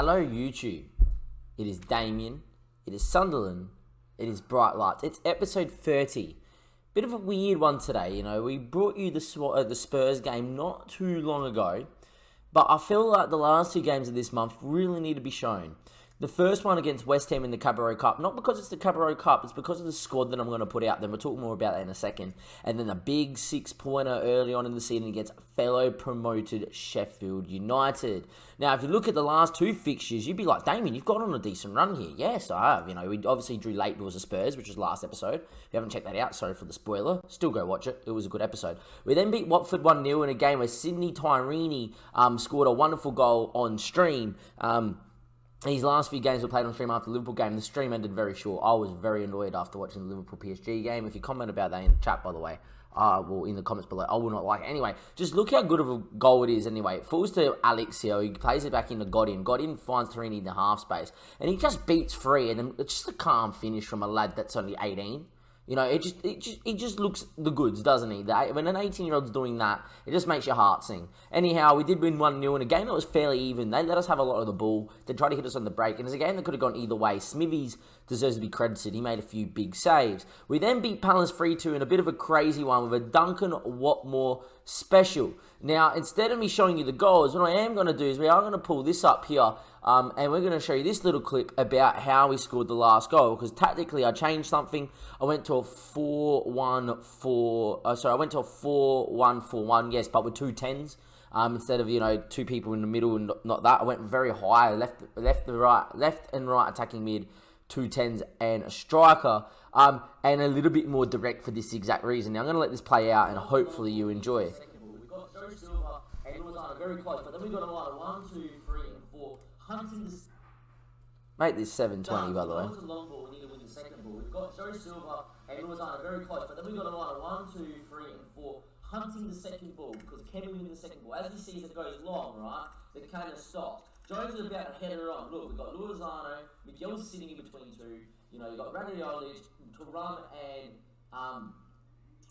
Hello YouTube, it is Damien, it is Sunderland, it is Bright Lights. It's episode 30. Bit of a weird one today, you know. We brought you the Spurs game not too long ago, but I feel like the last two games of this month really need to be shown. The first one against West Ham in the Carabao Cup, not because it's the Carabao Cup, it's because of the squad that I'm going to put out. Then we'll talk more about that in a second. And then a big 6-pointer early on in the season against fellow promoted Sheffield United. Now, if you look at the last two fixtures, you'd be like, Damien, you've got on a decent run here. Yes, I have. You know, we obviously drew late doors of Spurs, which was last episode. If you haven't checked that out, sorry for the spoiler. Still go watch it. It was a good episode. We then beat Watford 1-0 in a game where Sydney Tyrini scored a wonderful goal on stream. These last few games were played on stream after the Liverpool game. The stream ended very short. I was very annoyed after watching the Liverpool PSG game. If you comment about that in the chat, by the way, well, in the comments below, I will not like it. Anyway, just look how good of a goal it is anyway. It falls to Alex here. He plays it back into Godin. Godin finds Tarini in the half space. And he just beats free. And then it's just a calm finish from a lad that's only 18. You know, it just looks the goods, doesn't he? When an 18-year-old's doing that, it just makes your heart sing. Anyhow, we did win 1-0 in a game that was fairly even. They let us have a lot of the ball. They tried to hit us on the break. And it's a game that could have gone either way. Smithies deserves to be credited. He made a few big saves. We then beat Palace 3-2 in a bit of a crazy one with a Duncan Watmore special. Now, instead of me showing you the goals, what I am going to do is we are going to pull this up here. And we're going to show you this little clip about how we scored the last goal. Because tactically, I changed something. I went to a 4-1-4-1, yes, but with two 10s. Instead of, you know, two people in the middle and not that. I went very high, left and right attacking mid, two 10s and a striker. And a little bit more direct for this exact reason. Now, I'm going to let this play out and hopefully you enjoy it. We got Joe Silva and it was very close, but then we got a line of 1, 2, 3, and 4. Hunting this. Mate, this 720 by the way. It's a long ball. We need to win the second ball. We've got Joe Silva and Lozano very close, but then we got a line of 1, 2, 3, and 4. Hunting the second ball because Kevin wins the second ball. As he sees it goes long, right? The kind of stops. Jones is about to head her on. Look, we've got Lozano. Miguel's sitting in between two. You know, you've got Radiolic, Turam, and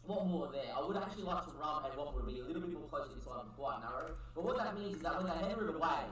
Watmore there. I would actually like Turam and Watmore to be a little bit more close inside and quite narrow. But what that means is that when they header it away,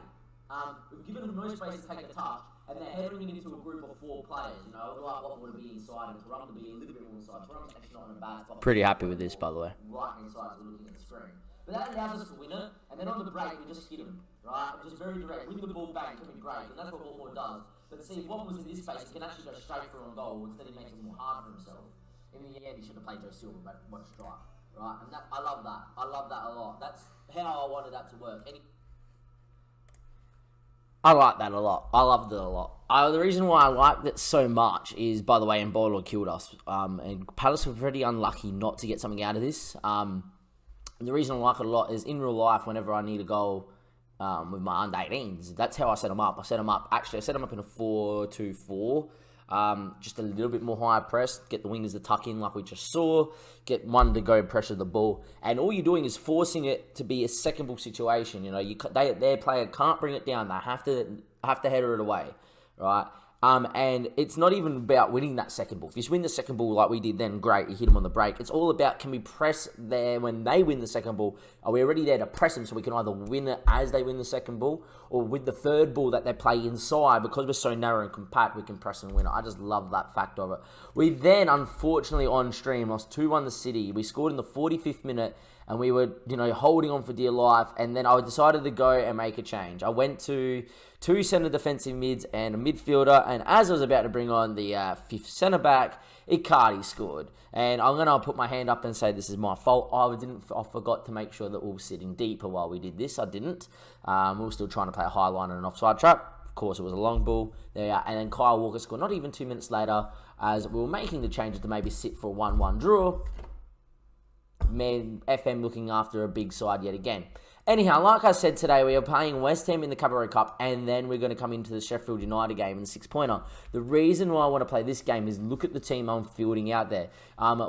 we've given them no space to take a touch, and they're headering into a group of 4 players. You know, I would like Watmore to be inside and Turam to be a little bit more inside. Turam's actually not in a bad spot. Pretty happy with this, by the way. Right inside, so we're looking at the screen. But that allows us to win it, and then on the break, we just hit them, right? Just very direct. Win the ball back, can be great, and that's what Watmore does. But see, if Watmore's in this space, he can actually go straight for on goal, instead he makes it more hard for himself. In the end, he should have played Joe Silva, but what a strike, right? And that, I love that. I love that a lot. That's how I wanted that to work. I like that a lot. I loved it a lot. The reason why I liked it so much is, by the way, Embolo killed us. And Palace were pretty unlucky not to get something out of this. The reason I like it a lot is in real life, whenever I need a goal with my under-18s, that's how I set them up. I set them up in a 4-2-4. Just a little bit more higher press, get the wingers to tuck in like we just saw, get one to go pressure the ball, and all you're doing is forcing it to be a second ball situation. You know, their player can't bring it down; they have to header it away, right? And it's not even about winning that second ball. If you win the second ball like we did, then great, you hit them on the break. It's all about, can we press there when they win the second ball? Are we already there to press them so we can either win it as they win the second ball, or with the third ball that they play inside, because we're so narrow and compact, we can press and win it. I just love that fact of it. We then, unfortunately, on stream, lost 2-1 to City. We scored in the 45th minute, and we were, you know, holding on for dear life, and then I decided to go and make a change. I went to 2 centre defensive mids and a midfielder, and as I was about to bring on the 5th centre back, Icardi scored. And I'm going to put my hand up and say this is my fault. I forgot to make sure that we were sitting deeper while we did this. I didn't. We were still trying to play a high line and an offside trap. Of course, it was a long ball. There we are. And then Kyle Walker scored not even 2 minutes later, as we were making the changes to maybe sit for a 1-1 draw. Man, FM looking after a big side yet again. Anyhow, like I said today, we are playing West Ham in the Carabao Cup, and then we're going to come into the Sheffield United game in the 6-pointer. The reason why I want to play this game is look at the team I'm fielding out there.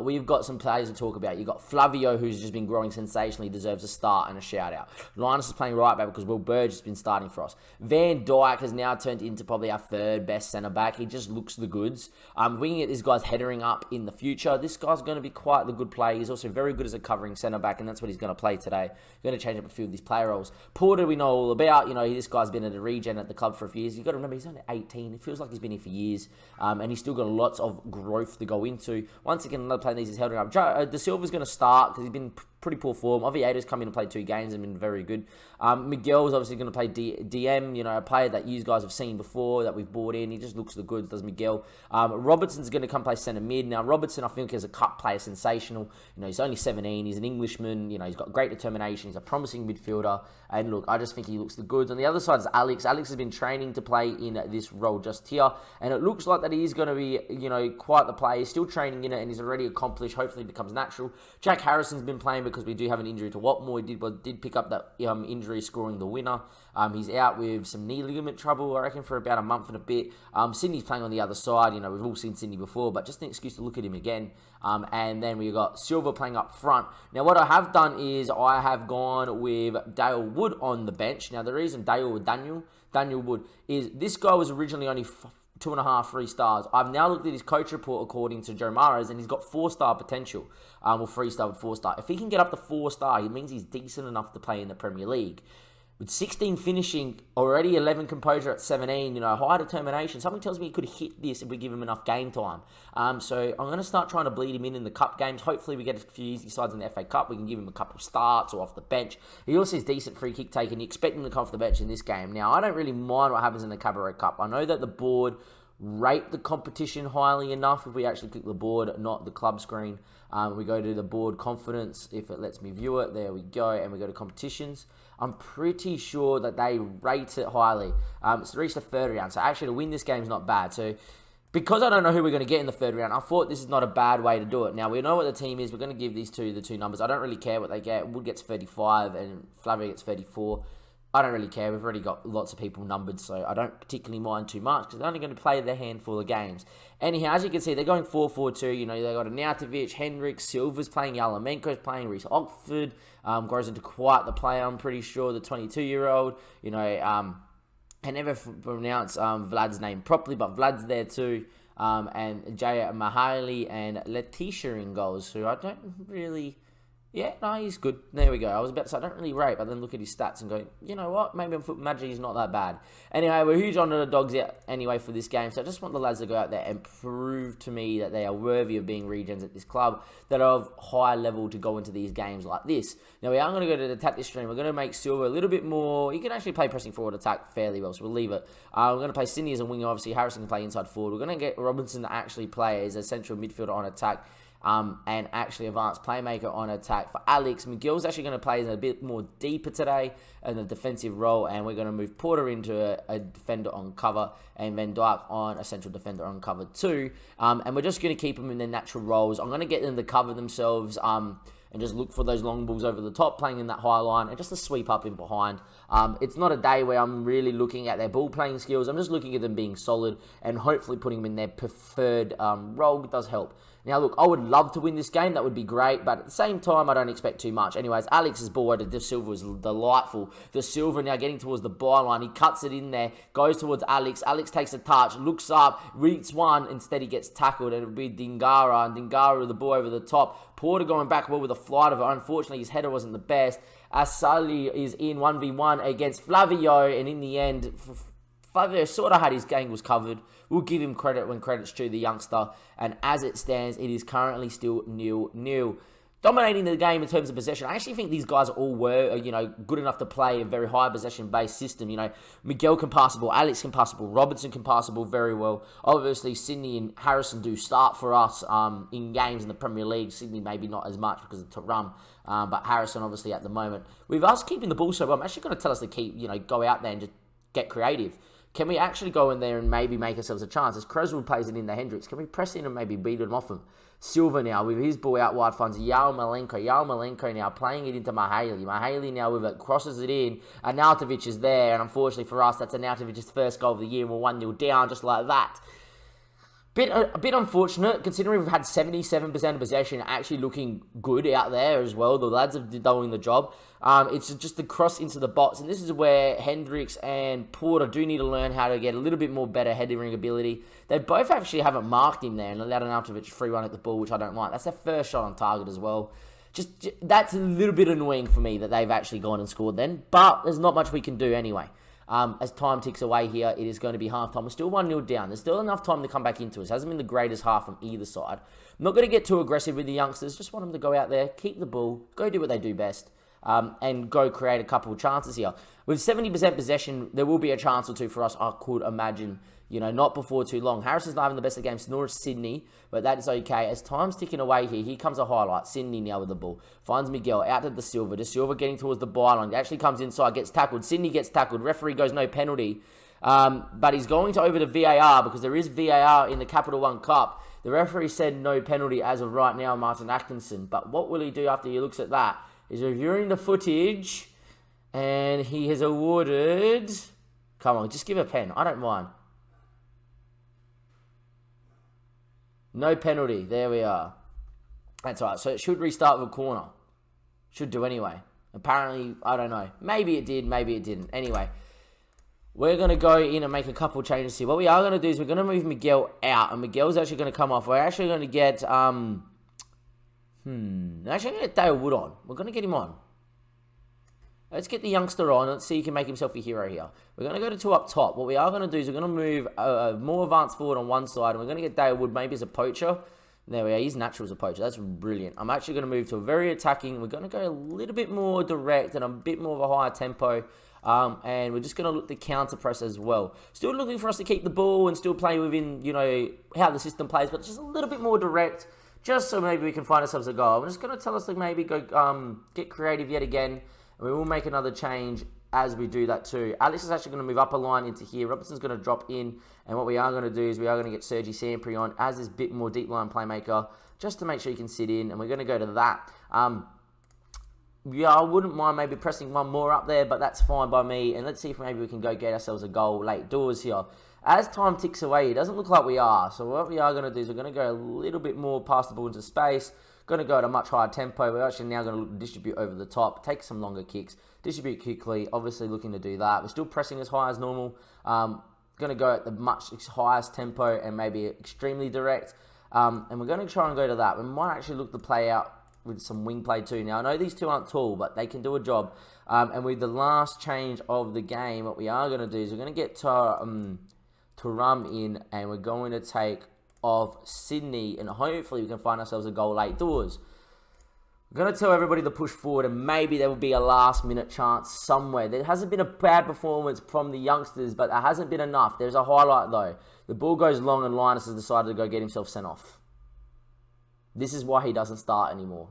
We've got some players to talk about. You've got Flavio, who's just been growing sensationally, deserves a start and a shout-out. Linus is playing right back because Will Burge has been starting for us. Van Dijk has now turned into probably our 3rd best centre-back. He just looks the goods. Winging it, this guy's headering up in the future. This guy's going to be quite the good player. He's also very good as a covering centre-back, and that's what he's going to play today. Going to change up a few fill these player roles. Porter, we know all about. This guy's been at a regen at the club for a few years. You've got to remember, he's only 18. It feels like he's been here for years, and he's still got lots of growth to go into. Once again, another player needs his held up. De Silva's going to start because he's been pretty poor form. Oviedo's come in and played 2 games and been very good. Miguel's obviously going to play DM, a player that you guys have seen before, that we've bought in. He just looks the goods, does Miguel. Robertson's going to come play centre mid. Now, Robertson, I think, as a cup player, sensational. He's only 17. He's an Englishman. He's got great determination. He's a promising midfielder. And look, I just think he looks the goods. On the other side is Alex. Alex has been training to play in this role just here. And it looks like that he is going to be, quite the player. He's still training in it and he's already accomplished. Hopefully it becomes natural. Jack Harrison's been playing because we do have an injury to Watmore. He did pick up that injury scoring the winner. He's out with some knee ligament trouble, I reckon, for about a month and a bit. Sydney's playing on the other side. We've all seen Sydney before, but just an excuse to look at him again. And then we've got Silva playing up front. Now, what I have done is I have gone with Dale Wood on the bench. Now, the reason Daniel Wood, is this guy was originally only 2.5, 3 stars. I've now looked at his coach report according to Joe Mares, and he's got 4-star potential. 3-star with 4-star. If he can get up to 4-star, it means he's decent enough to play in the Premier League. With 16 finishing, already 11 composure at 17, high determination. Something tells me he could hit this if we give him enough game time. So I'm going to start trying to bleed him in the cup games. Hopefully we get a few easy sides in the FA Cup. We can give him a couple of starts or off the bench. He also has decent free kick taking. You expect him to come off the bench in this game. Now, I don't really mind what happens in the Carabao Cup. I know that the board rate the competition highly enough if we actually click the board, not the club screen. We go to the board confidence, if it lets me view it. There we go, and we go to competitions. I'm pretty sure that they rate it highly. It's reached the 3rd round, so actually to win this game is not bad. So because I don't know who we're going to get in the 3rd round, I thought this is not a bad way to do it. Now, we know what the team is. We're going to give these two the 2 numbers. I don't really care what they get. Wood gets 35 and Flavia gets 34. I don't really care. We've already got lots of people numbered, so I don't particularly mind too much because they're only going to play their handful of games. Anyhow, as you can see, they're going 4-4-2. They got a Nautovic, Hendricks, Silva's playing, Yalamenko's playing, Reece Oxford grows into quite the player, I'm pretty sure, the 22-year-old. I never pronounce Vlad's name properly, but Vlad's there too. And Jaya Mahaly and Letitia in goals, who I don't really... Yeah, no, he's good. There we go. I was about to say, I don't really rate, but then look at his stats and go, you know what? Maybe on Foot Magic he's not that bad. Anyway, we're huge on the dogs out anyway for this game, so I just want the lads to go out there and prove to me that they are worthy of being regens at this club, that are of high level to go into these games like this. Now, we are going to go to the tactics stream. We're going to make Silva a little bit more... He can actually play pressing forward attack fairly well, so we'll leave it. We're going to play Sydney as a winger, obviously. Harrison can play inside forward. We're going to get Robinson to actually play as a central midfielder on attack. And actually advanced playmaker on attack for Alex. Miguel's actually going to play a bit more deeper today in a defensive role, and we're going to move Porter into a defender on cover and Van Dijk on a central defender on cover too. And we're just going to keep them in their natural roles. I'm going to get them to cover themselves and just look for those long balls over the top, playing in that high line, and just to sweep up in behind. It's not a day where I'm really looking at their ball playing skills. I'm just looking at them being solid and hopefully putting them in their preferred role. It does help. Now, look, I would love to win this game. That would be great. But at the same time, I don't expect too much. Anyways, Alex's ball to De Silva was delightful. De Silva now getting towards the byline. He cuts it in there, goes towards Alex. Alex takes a touch, looks up, reads one. Instead, he gets tackled. And it would be Dingara. And Dingara with the ball over the top. Porter going back well with a flight of it. Unfortunately, his header wasn't the best. Asali is in 1v1 against Flavio. And in the end... Flavio sort of had his angles covered. We'll give him credit when credit's due, the youngster. And as it stands, it is currently still 0-0. Dominating the game in terms of possession. I actually think these guys all were, good enough to play a very high possession-based system. Miguel can pass the ball, Alex can pass the ball, Robertson can pass the ball very well. Obviously, Sydney and Harrison do start for us in games in the Premier League. Sydney maybe not as much because of Tarum, but Harrison obviously at the moment. With us keeping the ball so well, I'm actually going to tell us to keep, go out there and just get creative. Can we actually go in there and maybe make ourselves a chance? As Creswell plays it in the Hendricks, can we press in and maybe beat them off him? Silva now with his ball out wide finds Yao Malenko now playing it into Mahaly. Mahaly now with it crosses it in. And Nautovic is there. And unfortunately for us, that's Nautovic's first goal of the year. We're 1-0 down just like that. A bit unfortunate, considering we've had 77% of possession, actually looking good out there as well. The lads have doing the job. It's just the cross into the box, and this is where Hendricks and Porter do need to learn how to get a little bit more better heading ability. They both actually haven't marked him there and allowed Arnautovic free run at the ball, which I don't like. That's their first shot on target as well. That's a little bit annoying for me that they've actually gone and scored then. But there's not much we can do anyway. As time ticks away here, it is going to be half-time. We're still 1-0 down. There's still enough time to come back into us. It hasn't been the greatest half from either side. I'm not going to get too aggressive with the youngsters. Just want them to go out there, keep the ball, go do what they do best, and go create a couple of chances here. With 70% possession, there will be a chance or two for us, I could imagine. Not before too long. Harrison's not having the best of games, nor is Sydney, but that is okay. As time's ticking away here comes a highlight. Sydney now with the ball. Finds Miguel out to De Silva. De Silva getting towards the byline. Actually comes inside, gets tackled. Sydney gets tackled. Referee goes no penalty. But he's going to over to VAR because there is VAR in the Capital One Cup. The referee said no penalty as of right now, Martin Atkinson. But what will he do after he looks at that? He's reviewing the footage and he has awarded... Come on, just give a pen. I don't mind. No penalty. There we are. That's all right. So it should restart with a corner. Should do anyway. Apparently, I don't know. Maybe it did. Maybe it didn't. Anyway, we're going to go in and make a couple changes here. What we are going to do is we're going to move Miguel out. And Miguel's actually going to come off. We're actually going to get... actually going to get Dale Wood on. We're going to get him on. Let's get the youngster on. Let's see if he can make himself a hero here. We're going to go to 2 up top. What we are going to do is we're going to move a more advanced forward on one side. And we're going to get Dale Wood maybe as a poacher. There we are. He's natural as a poacher. That's brilliant. I'm actually going to move to a very attacking. We're going to go a little bit more direct and a bit more of a higher tempo. And we're just going to look the counter press as well. Still looking for us to keep the ball and still play within, how the system plays. But just a little bit more direct. Just so maybe we can find ourselves a goal. I'm just going to tell us to maybe go get creative yet again. And we will make another change as we do that too. Alex is actually going to move up a line into here. Robertson's going to drop in. And what we are going to do is we are going to get Sergi Sampri on as this bit more deep line playmaker. Just to make sure he can sit in. And we're going to go to that. I wouldn't mind maybe pressing one more up there. But that's fine by me. And let's see if maybe we can go get ourselves a goal late doors here. As time ticks away, it doesn't look like we are. So what we are going to do is we're going to go a little bit more past the ball into space. Going to go at a much higher tempo. We're actually now going to distribute over the top, take some longer kicks, distribute quickly, obviously looking to do that. We're still pressing as high as normal. Going to go at the much highest tempo and maybe extremely direct. And we're going to try and go to that. We might actually look to play out with some wing play too. Now, I know these two aren't tall, but they can do a job. And with the last change of the game, what we are going to do is we're going to get Turam in and we're going to take of Sydney, and hopefully we can find ourselves a goal late doors. I'm going to tell everybody to push forward, and maybe there will be a last-minute chance somewhere. There hasn't been a bad performance from the youngsters, but there hasn't been enough. There's a highlight, though. The ball goes long, and Linus has decided to go get himself sent off. This is why he doesn't start anymore.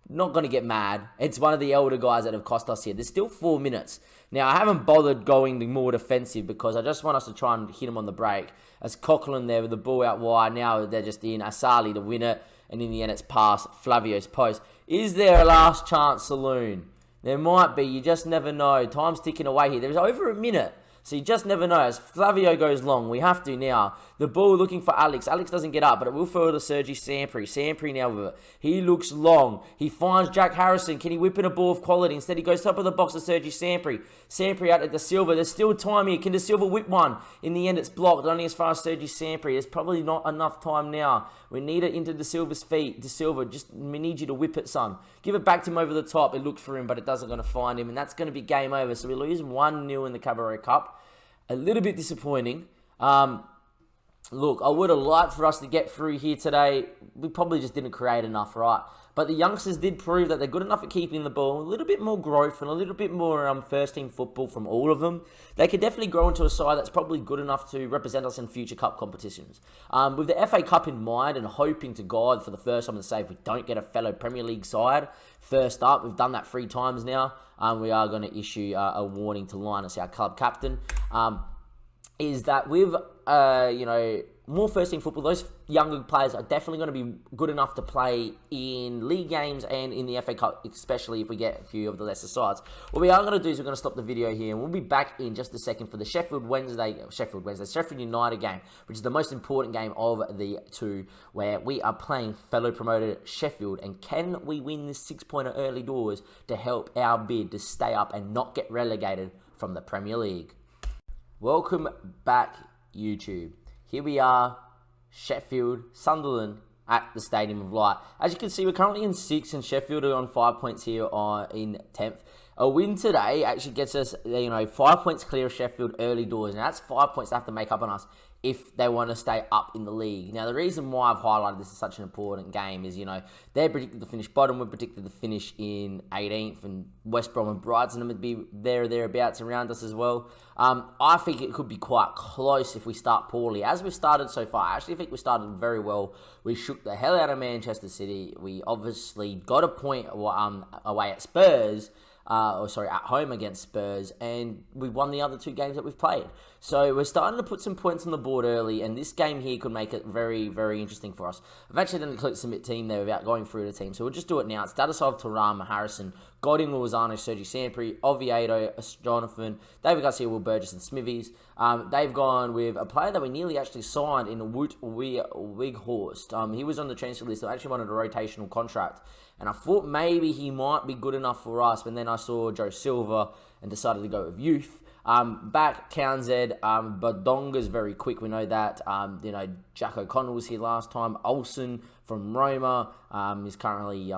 Not going to get mad. It's one of the elder guys that have cost us here. There's still 4 minutes. Now, I haven't bothered going more defensive because I just want us to try and hit him on the break. As Coughlin there with the ball out wide. Now they're just in. Asali to win it. And in the end, it's past Flavio's post. Is there a last chance saloon? There might be. You just never know. Time's ticking away here. There's over a minute. So you just never know. As Flavio goes long, we have to now. The ball looking for Alex. Alex doesn't get up, but it will throw to Sergi Sampri. Sampri now with it. He looks long. He finds Jack Harrison. Can he whip in a ball of quality? Instead, he goes top of the box to Sergi Sampri. Sampri out at De Silva. There's still time here. Can De Silva whip one? In the end, it's blocked. Only as far as Sergi Sampri. There's probably not enough time now. We need it into De Silva's feet. De Silva, we need you to whip it, son. Give it back to him over the top. It looks for him, but it doesn't going to find him. And that's going to be game over. So we lose 1-0 in the Cabaret Cup. A little bit disappointing. Look, I would have liked for us to get through here today. We probably just didn't create enough, right? But the youngsters did prove that they're good enough at keeping the ball. A little bit more growth and a little bit more first-team football from all of them. They could definitely grow into a side that's probably good enough to represent us in future cup competitions. With the FA Cup in mind and hoping to God for the first time to say if we don't get a fellow Premier League side first up, we've done that 3 times now. We are going to issue a warning to Linus, our club captain, is that with, more first-team football, those younger players are definitely going to be good enough to play in league games and in the FA Cup, especially if we get a few of the lesser sides. What we are going to do is we're going to stop the video here, and we'll be back in just a second for the Sheffield United game, which is the most important game of the 2, where we are playing fellow promoted Sheffield, and can we win this 6-pointer early doors to help our bid to stay up and not get relegated from the Premier League? Welcome back, YouTube. Here we are, Sheffield, Sunderland, at the Stadium of Light. As you can see, we're currently in 6th, and Sheffield are on 5 points here in 10th. A win today actually gets us, 5 points clear of Sheffield early doors. And that's 5 points they have to make up on us if they want to stay up in the league. Now, the reason why I've highlighted this as such an important game is, they're predicted to finish bottom. We're predicted to finish in 18th. And West Brom and Brighton would be there or thereabouts around us as well. I think it could be quite close if we start poorly. As we've started so far, I actually think we started very well. We shook the hell out of Manchester City. We obviously got a point away at Spurs. At home against Spurs, and we won the other 2 games that we've played. So we're starting to put some points on the board early, and this game here could make it very, very interesting for us. I've actually done a click submit team there without going through the team, so we'll just do it now. It's Dadasov, Thuram, Harrison, Godin, Lozano, Sergi Sampri, Oviedo, Jonathan, David Garcia, Will Burgess, and Smithies. They've gone with a player that we nearly actually signed in Wout Weghorst. He was on the transfer list, so I actually wanted a rotational contract. And I thought maybe he might be good enough for us, but then I saw Joe Silva and decided to go with youth. Back Townsend, Badonga's very quick, we know that. Jack O'Connell was here last time. Olsen from Roma is currently,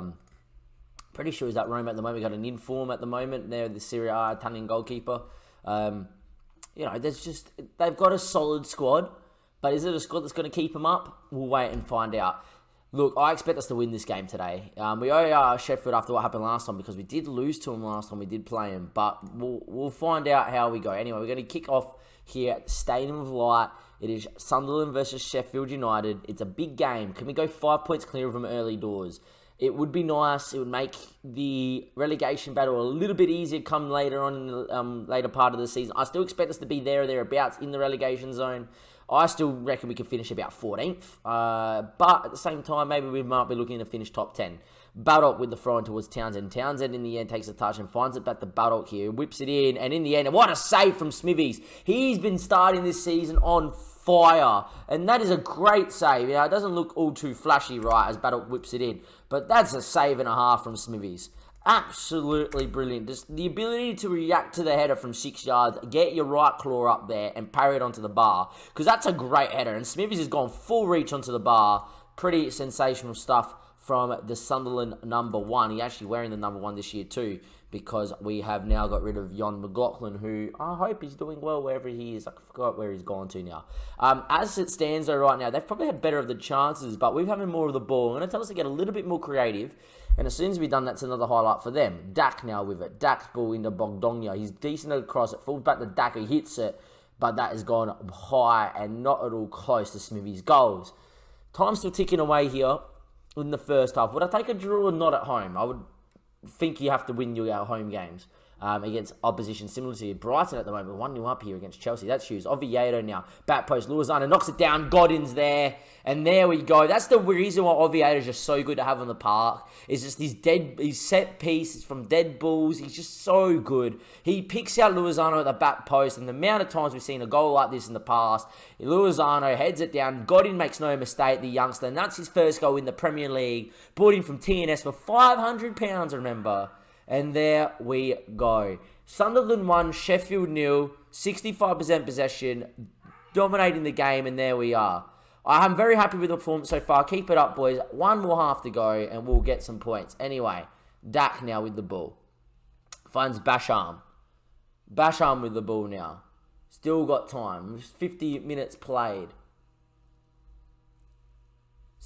pretty sure he's at Roma at the moment. Got an inform at the moment. They're the Serie A Italian goalkeeper. They've got a solid squad, but is it a squad that's going to keep them up? We'll wait and find out. Look, I expect us to win this game today. We owe Sheffield after what happened last time because we did lose to them last time we did play them. But we'll find out how we go. Anyway, we're going to kick off here at the Stadium of Light. It is Sunderland versus Sheffield United. It's a big game. Can we go 5 points clear of them early doors? It would be nice. It would make the relegation battle a little bit easier come later on in the later part of the season. I still expect us to be there or thereabouts in the relegation zone. I still reckon we could finish about 14th. But at the same time, maybe we might be looking to finish top 10. Baldock with the throw in towards Townsend. Townsend in the end takes a touch and finds it back to Baldock here. Whips it in. And in the end, what a save from Smithies. He's been starting this season on fire. And that is a great save. It doesn't look all too flashy, right, as Baldock whips it in. But that's a save and a half from Smithies. Absolutely brilliant. Just the ability to react to the header from 6 yards, get your right claw up there and parry it onto the bar. Because that's a great header. And Smithies has gone full reach onto the bar. Pretty sensational stuff from the Sunderland number 1. He's actually wearing the number 1 this year too, because we have now got rid of Jon McLaughlin, who I hope he's doing well wherever he is. I forgot where he's gone to now. As it stands though right now, they've probably had better of the chances, but we're having more of the ball. I'm going to tell us to get a little bit more creative. And as soon as we've done, that's another highlight for them. Dak now with it. Dak's ball into Bogdogna. He's decent across it. Falls back to Dak, who hits it. But that has gone high and not at all close to Smithy's goals. Time's still ticking away here in the first half. Would I take a draw or not at home? I would think you have to win your home games against opposition similar to Brighton at the moment. 1-0 up here against Chelsea. That's huge. Oviedo now. Back post. Lozano knocks it down. Godin's there. And there we go. That's the reason why Oviedo is just so good to have on the park. It's just his set piece from dead balls. He's just so good. He picks out Lozano at the back post. And the amount of times we've seen a goal like this in the past, Lozano heads it down. Godin makes no mistake, the youngster. And that's his first goal in the Premier League. Bought him from TNS for £500, remember. And there we go. Sunderland 1, Sheffield 0, 65% possession, dominating the game, and there we are. I'm very happy with the performance so far. Keep it up, boys. 1 more half to go, and we'll get some points. Anyway, Dak now with the ball. Finds Basham. Basham with the ball now. Still got time. 50 minutes played.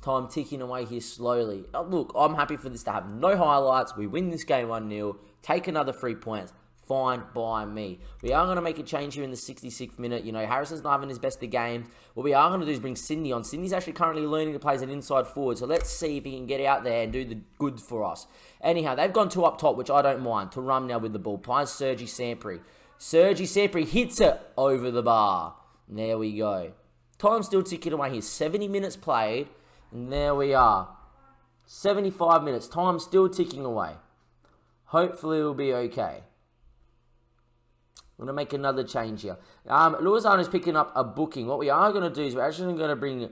Time ticking away here slowly. Look, I'm happy for this to have no highlights. We win this game 1-0. Take another 3 points. Fine by me. We are going to make a change here in the 66th minute. Harrison's not having his best of games. What we are going to do is bring Sydney on. Sydney's actually currently learning to play as an inside forward. So let's see if he can get out there and do the goods for us. Anyhow, they've gone 2 up top, which I don't mind. Thuram now with the ball. Finds Sergi Sampri. Sergi Sampri hits it over the bar. And there we go. Time's still ticking away here. 70 minutes played. And there we are. 75 minutes. Time still ticking away. Hopefully it'll be okay. I'm going to make another change here. Lozano's picking up a booking. What we are going to do is we're actually going to bring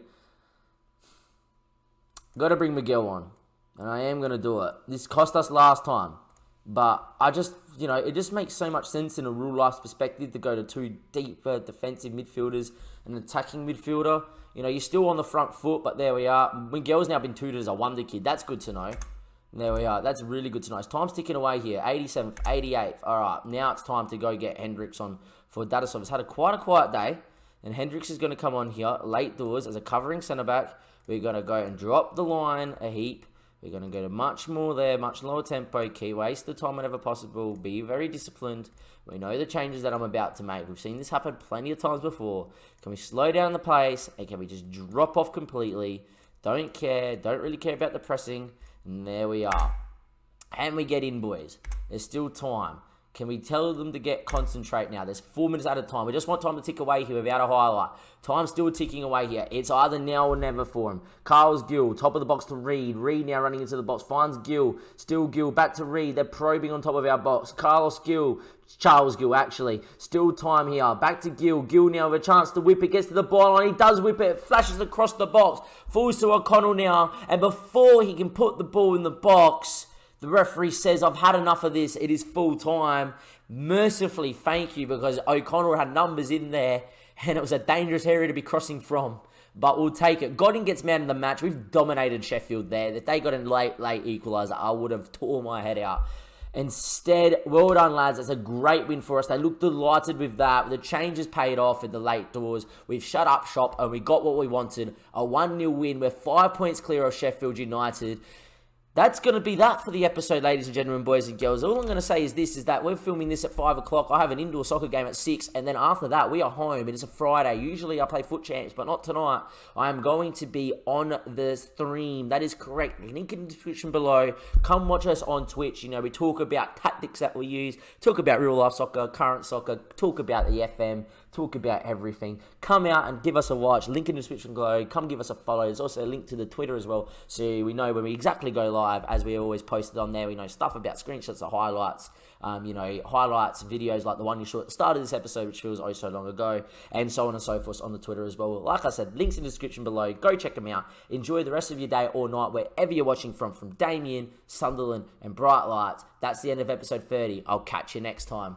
Miguel on. And I am going to do it. This cost us last time. But I just, it just makes so much sense in a real life perspective to go to two deeper defensive midfielders and an attacking midfielder. You're still on the front foot, but there we are. Miguel's now been tutored as a wonder kid. That's good to know. There we are. That's really good to know. Time's ticking away here. 87th, 88th. All right, now it's time to go get Hendricks on for Dadasov. He's had quite a quiet day, and Hendricks is going to come on here late doors as a covering centre-back. We're going to go and drop the line a heap. We're going to go to much more there, much lower tempo, key waste the time whenever possible, be very disciplined. We know the changes that I'm about to make. We've seen this happen plenty of times before. Can we slow down the pace and can we just drop off completely? Don't really care about the pressing. And there we are. And we get in, boys. There's still time. Can we tell them to concentrate now? There's 4 minutes at a time. We just want time to tick away here without a highlight. Time's still ticking away here. It's either now or never for him. Carlos Gill, top of the box to Reed. Reed now running into the box. Finds Gill. Still Gill. Back to Reed. They're probing on top of our box. Charles Gill, actually. Still time here. Back to Gill. Gill now with a chance to whip it. Gets to the ball and he does whip it. Flashes across the box. Falls to O'Connell now. And before he can put the ball in the box, the referee says, I've had enough of this. It is full time. Mercifully, thank you, because O'Connell had numbers in there and it was a dangerous area to be crossing from. But we'll take it. Godin gets man of the match. We've dominated Sheffield there. If they got a late equaliser, I would have tore my head out. Instead, well done, lads. That's a great win for us. They looked delighted with that. The changes paid off in the late doors. We've shut up shop and we got what we wanted. A 1-0 win. We're 5 points clear of Sheffield United. That's going to be that for the episode, ladies and gentlemen, boys and girls. All I'm going to say is that we're filming this at 5 o'clock. I have an indoor soccer game at 6, and then after that, we are home. It is a Friday. Usually, I play foot champs, but not tonight. I am going to be on the stream. That is correct. Link in the description below. Come watch us on Twitch. We talk about tactics that we use, talk about real-life soccer, current soccer, talk about the FM, talk about everything. Come out and give us a watch. Link in the description below. Come give us a follow. There's also a link to the Twitter as well, so we know when we exactly go live. As we always posted on there, we know stuff about screenshots of highlights, highlights, videos like the one you saw at the start of this episode, which feels oh so long ago, and so on and so forth on the Twitter as well. Like I said, links in the description below. Go check them out. Enjoy the rest of your day or night, wherever you're watching from Damien, Sunderland, and Bright Lights. That's the end of episode 30. I'll catch you next time.